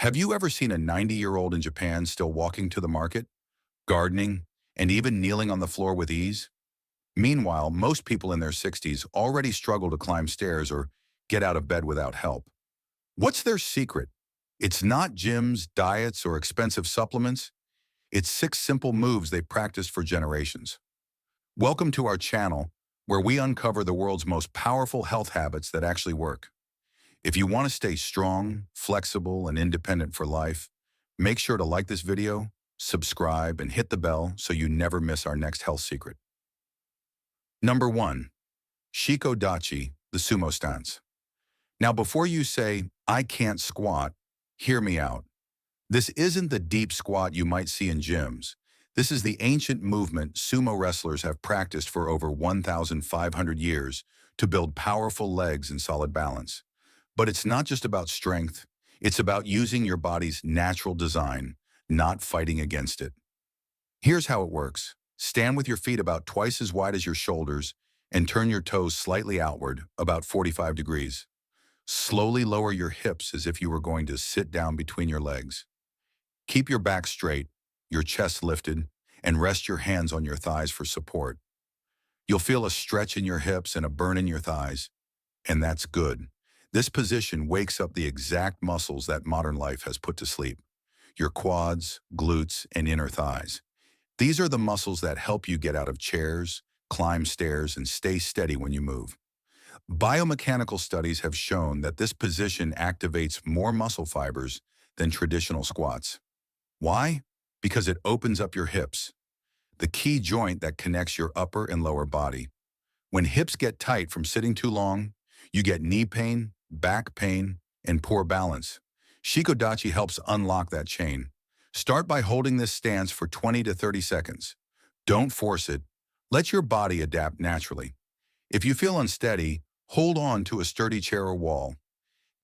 Have you ever seen a 90-year-old in Japan still walking to the market, gardening, and even kneeling on the floor with ease? Meanwhile, most people in their 60s already struggle to climb stairs or get out of bed without help. What's their secret? It's not gyms, diets, or expensive supplements. It's six simple moves they practiced for generations. Welcome to our channel, where we uncover the world's most powerful health habits that actually work. If you want to stay strong, flexible, and independent for life, make sure to like this video, subscribe, and hit the bell so you never miss our next health secret. Number 1. Shikodachi, the sumo stance. Now before you say, I can't squat, hear me out. This isn't the deep squat you might see in gyms. This is the ancient movement sumo wrestlers have practiced for over 1,500 years to build powerful legs and solid balance. But it's not just about strength, it's about using your body's natural design, not fighting against it. Here's how it works. Stand with your feet about twice as wide as your shoulders and turn your toes slightly outward, about 45 degrees. Slowly lower your hips as if you were going to sit down between your legs. Keep your back straight, your chest lifted, and rest your hands on your thighs for support. You'll feel a stretch in your hips and a burn in your thighs, and that's good. This position wakes up the exact muscles that modern life has put to sleep. Your quads, glutes, and inner thighs. These are the muscles that help you get out of chairs, climb stairs, and stay steady when you move. Biomechanical studies have shown that this position activates more muscle fibers than traditional squats. Why? Because it opens up your hips, the key joint that connects your upper and lower body. When hips get tight from sitting too long, you get knee pain, back pain, and poor balance. Shikodachi helps unlock that chain. Start by holding this stance for 20 to 30 seconds. Don't force it. Let your body adapt naturally. If you feel unsteady, hold on to a sturdy chair or wall.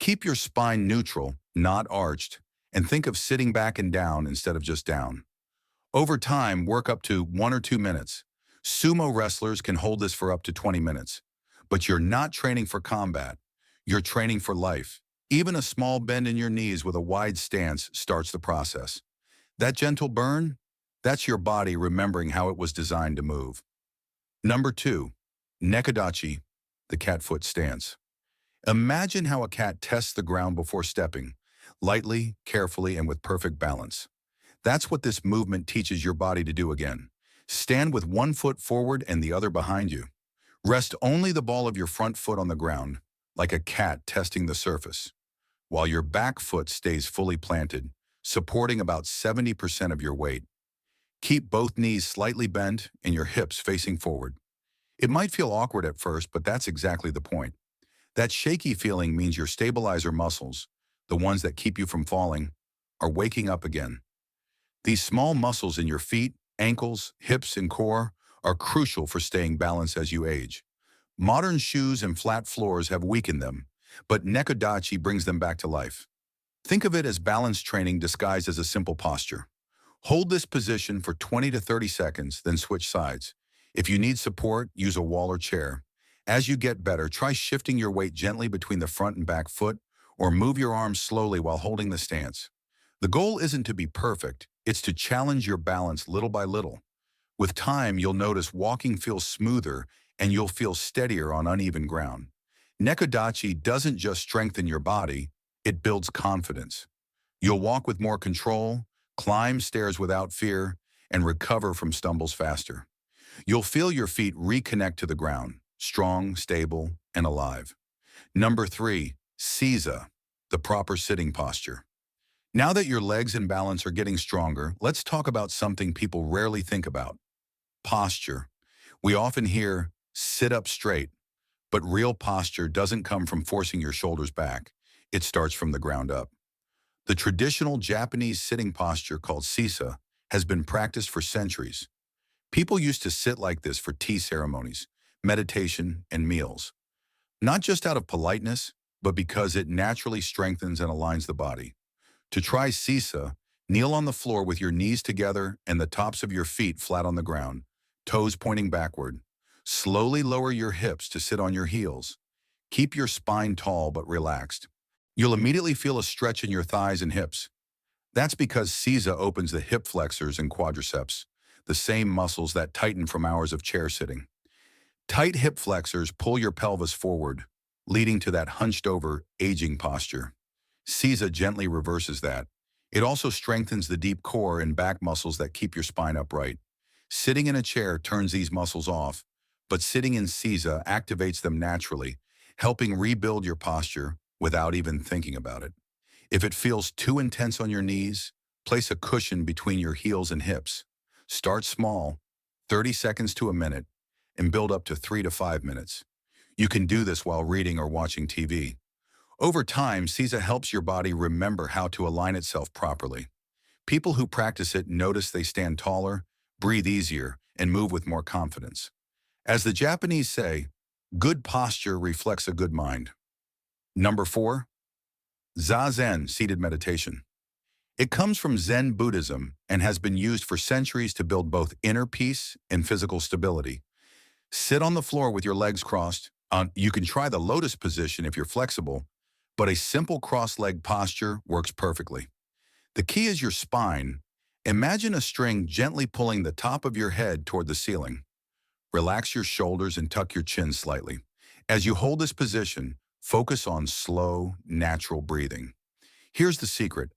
Keep your spine neutral, not arched, and think of sitting back and down instead of just down. Over time, work up to 1 or 2 minutes. Sumo wrestlers can hold this for up to 20 minutes. But you're not training for combat. You're training for life. Even a small bend in your knees with a wide stance starts the process. That gentle burn? That's your body remembering how it was designed to move. Number 2. Necodachi, the catfoot stance. Imagine how a cat tests the ground before stepping, lightly, carefully, and with perfect balance. That's what this movement teaches your body to do again. Stand with one foot forward and the other behind you. Rest only the ball of your front foot on the ground, like a cat testing the surface, while your back foot stays fully planted, supporting about 70% of your weight. Keep both knees slightly bent and your hips facing forward. It might feel awkward at first, but that's exactly the point. That shaky feeling means your stabilizer muscles, the ones that keep you from falling, are waking up again. These small muscles in your feet, ankles, hips, and core are crucial for staying balanced as you age. Modern shoes and flat floors have weakened them, but Necodachi brings them back to life. Think of it as balance training disguised as a simple posture. Hold this position for 20 to 30 seconds, then switch sides. If you need support, use a wall or chair. As you get better, try shifting your weight gently between the front and back foot, or move your arms slowly while holding the stance. The goal isn't to be perfect, it's to challenge your balance little by little. With time, you'll notice walking feels smoother and you'll feel steadier on uneven ground. Necodachi doesn't just strengthen your body, it builds confidence. You'll walk with more control, climb stairs without fear, and recover from stumbles faster. You'll feel your feet reconnect to the ground, strong, stable, and alive. Number 3, Seiza, the proper sitting posture. Now that your legs and balance are getting stronger, let's talk about something people rarely think about: posture. We often hear, sit up straight, but real posture doesn't come from forcing your shoulders back. It starts from the ground up. The traditional Japanese sitting posture called Seiza has been practiced for centuries. People used to sit like this for tea ceremonies, meditation, and meals. Not just out of politeness, but because it naturally strengthens and aligns the body. To try Seiza, kneel on the floor with your knees together and the tops of your feet flat on the ground, toes pointing backward. Slowly lower your hips to sit on your heels. Keep your spine tall but relaxed. You'll immediately feel a stretch in your thighs and hips. That's because Seiza opens the hip flexors and quadriceps, the same muscles that tighten from hours of chair sitting. Tight hip flexors pull your pelvis forward, leading to that hunched-over, aging posture. Seiza gently reverses that. It also strengthens the deep core and back muscles that keep your spine upright. Sitting in a chair turns these muscles off, but sitting in Seiza activates them naturally, helping rebuild your posture without even thinking about it. If it feels too intense on your knees, place a cushion between your heels and hips. Start small, 30 seconds to a minute, and build up to 3 to 5 minutes. You can do this while reading or watching TV. Over time, Seiza helps your body remember how to align itself properly. People who practice it notice they stand taller, breathe easier, and move with more confidence. As the Japanese say, good posture reflects a good mind. Number 4. Zazen, seated meditation. It comes from Zen Buddhism and has been used for centuries to build both inner peace and physical stability. Sit on the floor with your legs crossed. You can try the lotus position if you're flexible, but a simple cross-leg posture works perfectly. The key is your spine. Imagine a string gently pulling the top of your head toward the ceiling. Relax your shoulders and tuck your chin slightly. As you hold this position, focus on slow, natural breathing. Here's the secret.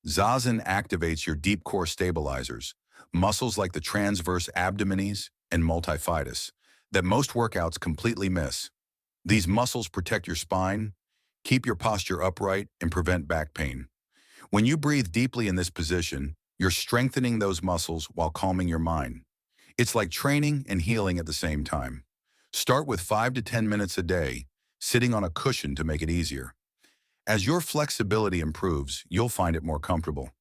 Zazen activates your deep core stabilizers, muscles like the transverse abdominis and multifidus, that most workouts completely miss. These muscles protect your spine, keep your posture upright, and prevent back pain. When you breathe deeply in this position, you're strengthening those muscles while calming your mind. It's like training and healing at the same time. Start with 5 to 10 minutes a day, sitting on a cushion to make it easier. As your flexibility improves, you'll find it more comfortable.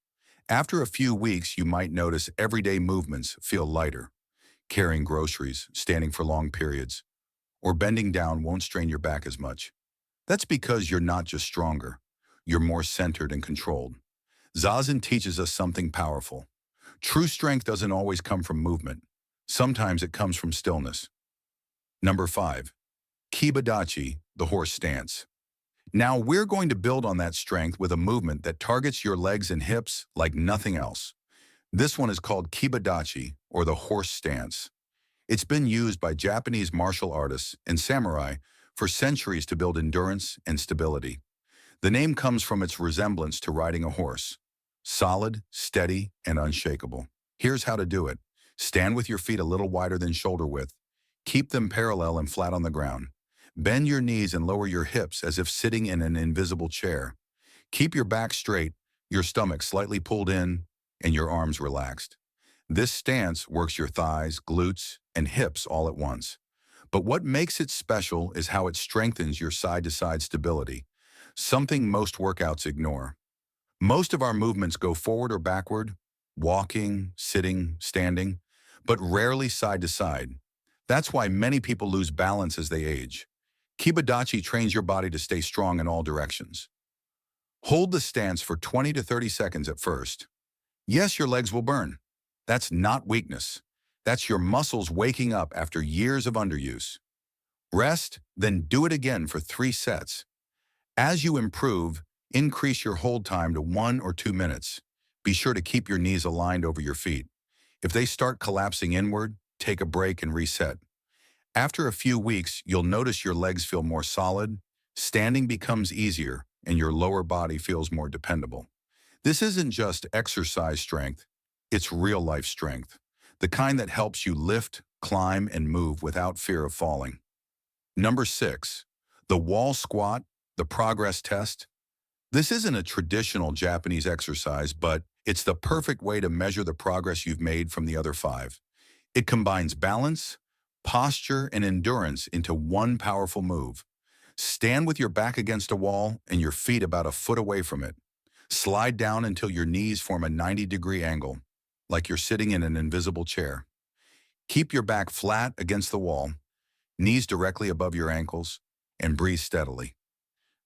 After a few weeks, you might notice everyday movements feel lighter. Carrying groceries, standing for long periods, or bending down won't strain your back as much. That's because you're not just stronger, you're more centered and controlled. Zazen teaches us something powerful. True strength doesn't always come from movement. Sometimes it comes from stillness. Number 5. Kibadachi, the horse stance. Now we're going to build on that strength with a movement that targets your legs and hips like nothing else. This one is called Kibadachi, or the horse stance. It's been used by Japanese martial artists and samurai for centuries to build endurance and stability. The name comes from its resemblance to riding a horse. Solid, steady, and unshakable. Here's how to do it. Stand with your feet a little wider than shoulder width. Keep them parallel and flat on the ground. Bend your knees and lower your hips as if sitting in an invisible chair. Keep your back straight, your stomach slightly pulled in, and your arms relaxed. This stance works your thighs, glutes, and hips all at once. But what makes it special is how it strengthens your side-to-side stability, something most workouts ignore. Most of our movements go forward or backward, walking, sitting, standing, but rarely side to side. That's why many people lose balance as they age. Kibadachi trains your body to stay strong in all directions. Hold the stance for 20 to 30 seconds at first. Yes, your legs will burn. That's not weakness. That's your muscles waking up after years of underuse. Rest, then do it again for 3 sets. As you improve, increase your hold time to 1 or 2 minutes. Be sure to keep your knees aligned over your feet. If they start collapsing inward, take a break and reset. After a few weeks, you'll notice your legs feel more solid, standing becomes easier, and your lower body feels more dependable. This isn't just exercise strength, it's real-life strength, the kind that helps you lift, climb, and move without fear of falling. Number 6. The wall squat, the progress test. This isn't a traditional Japanese exercise, but it's the perfect way to measure the progress you've made from the other 5. It combines balance, posture, and endurance into one powerful move. Stand with your back against a wall and your feet about a foot away from it. Slide down until your knees form a 90-degree angle, like you're sitting in an invisible chair. Keep your back flat against the wall, knees directly above your ankles, and breathe steadily.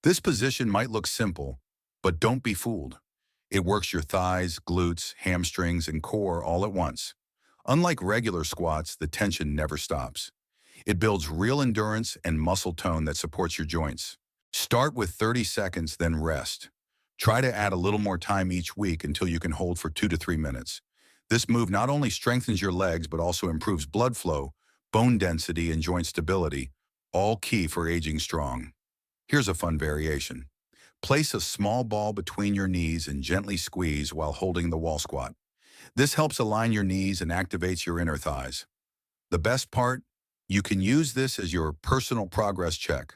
This position might look simple, but don't be fooled. It works your thighs, glutes, hamstrings, and core all at once. Unlike regular squats, the tension never stops. It builds real endurance and muscle tone that supports your joints. Start with 30 seconds, then rest. Try to add a little more time each week until you can hold for 2 to 3 minutes. This move not only strengthens your legs, but also improves blood flow, bone density, and joint stability, all key for aging strong. Here's a fun variation. Place a small ball between your knees and gently squeeze while holding the wall squat. This helps align your knees and activates your inner thighs. The best part? You can use this as your personal progress check.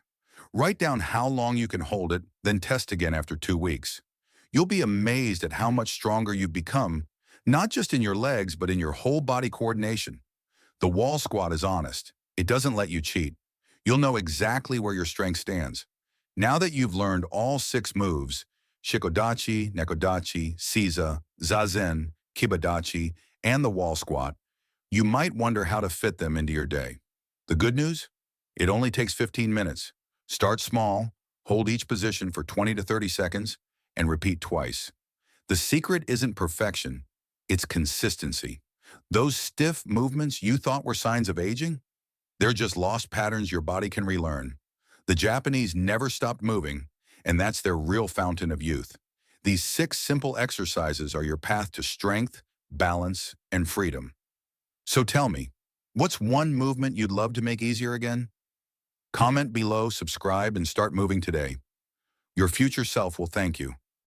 Write down how long you can hold it, then test again after 2 weeks. You'll be amazed at how much stronger you've become, not just in your legs, but in your whole body coordination. The wall squat is honest. It doesn't let you cheat. You'll know exactly where your strength stands. Now that you've learned all 6 moves, Shikodachi, Necodachi, Seiza, Zazen, Kibadachi, and the wall squat, you might wonder how to fit them into your day. The good news? It only takes 15 minutes. Start small, hold each position for 20 to 30 seconds, and repeat twice. The secret isn't perfection, it's consistency. Those stiff movements you thought were signs of aging? They're just lost patterns your body can relearn. The Japanese never stopped moving, and that's their real fountain of youth. These 6 simple exercises are your path to strength, balance, and freedom. So tell me, what's one movement you'd love to make easier again? Comment below, subscribe, and start moving today. Your future self will thank you.